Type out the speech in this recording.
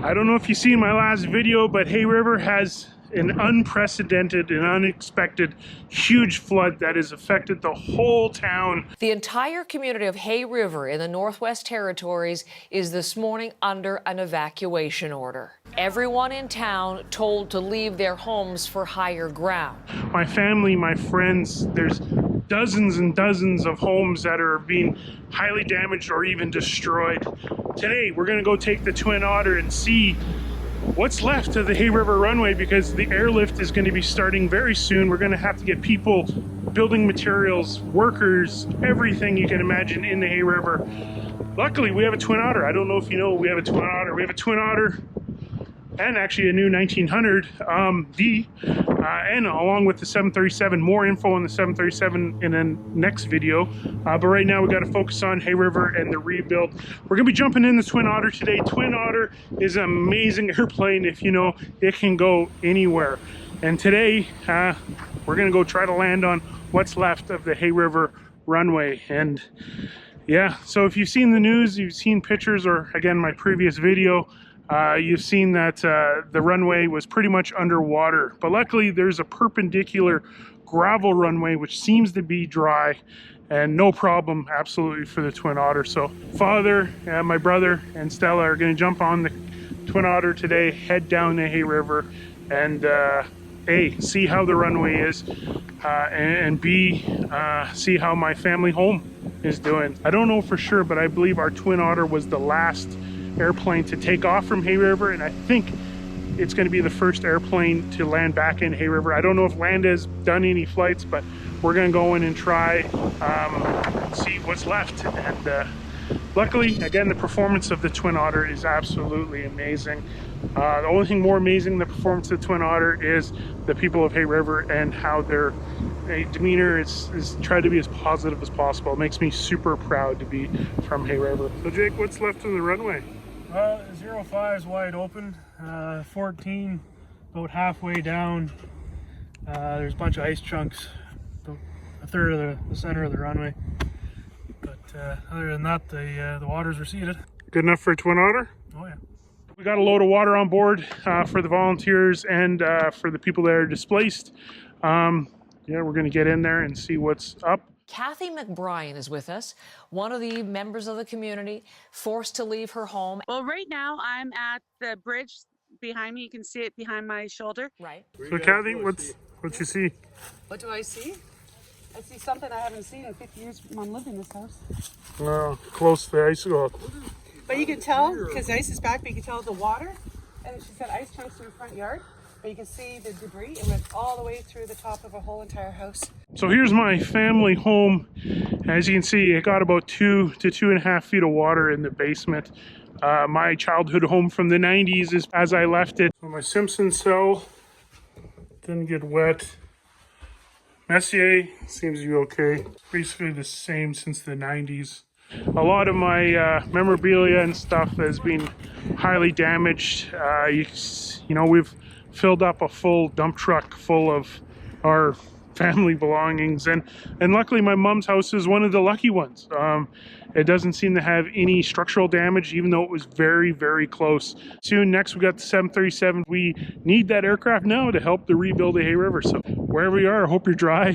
I don't know if you've seen my last video, but Hay River has an unprecedented and unexpected huge flood that has affected the whole town. The entire community of Hay River in the Northwest Territories is this morning under an evacuation order. Everyone in town told to leave their homes for higher ground. My family, my friends, there's dozens and dozens of homes that are being highly damaged or even destroyed. Today, we're gonna go take the Twin Otter and see what's left of the Hay River Runway, because the airlift is going to be starting very soon. We're going to have to get people, building materials, workers, everything you can imagine in the Hay River. Luckily, we have a Twin Otter. I don't know if you know, we have a Twin Otter. We have a Twin Otter and actually a new 1900 D, and along with the 737. More info on the 737 in the next video. But right now we got to focus on Hay River and the rebuild. We're gonna be jumping in the Twin Otter today. Twin Otter is an amazing airplane. If you know, it can go anywhere. And today we're gonna go try to land on what's left of the Hay River Runway. And yeah, so if you've seen the news, you've seen pictures, or again my previous video, you've seen that the runway was pretty much underwater, but luckily there's a perpendicular gravel runway which seems to be dry and no problem absolutely for the Twin Otter. So Father, my brother, and Stella are going to jump on the Twin Otter today, head down the Hay River, and A, see how the runway is, and B, see how my family home is doing. I don't know for sure, but I believe our Twin Otter was the last airplane to take off from Hay River, and I think it's going to be the first airplane to land back in Hay River. I don't know if Land has done any flights, but we're going to go in and try see what's left. And luckily, again, the performance of the Twin Otter is absolutely amazing. The only thing more amazing than the performance of the Twin Otter is the people of Hay River and how their demeanor is tried to be as positive as possible. It makes me super proud to be from Hay River. So Jake, what's left of the runway? 05 is wide open, 14 about halfway down. There's a bunch of ice chunks, about a third of the center of the runway. But other than that, the water's receded. Good enough for a Twin Otter? Oh yeah. We got a load of water on board for the volunteers and for the people that are displaced. Yeah, we're going to get in there and see what's up. Kathy McBryan is with us, one of the members of the community forced to leave her home. Well, right now I'm at the bridge behind me. You can see it behind my shoulder. Right. So Kathy, what you see? What do I see? I see something I haven't seen in 50 years from I'm living in this house. Close to the ice wall. But you can tell, because the ice is back, but you can tell the water. And she said ice chunks in the front yard. But you can see the debris. It went all the way through the top of a whole entire house. So here's my family home. As you can see, it got about 2 to 2.5 feet of water in the basement. My childhood home from the 90s is as I left it. So my Simpson cell didn't get wet. Messier seems to be okay. Basically the same since the 90s. A lot of my memorabilia and stuff has been highly damaged. You know, we've filled up a full dump truck full of our family belongings, and luckily my mom's house is one of the lucky ones. It doesn't seem to have any structural damage, even though it was very, very close. Soon, next we got the 737. We need that aircraft now to help the rebuild of Hay River. So wherever you are, I hope you're dry.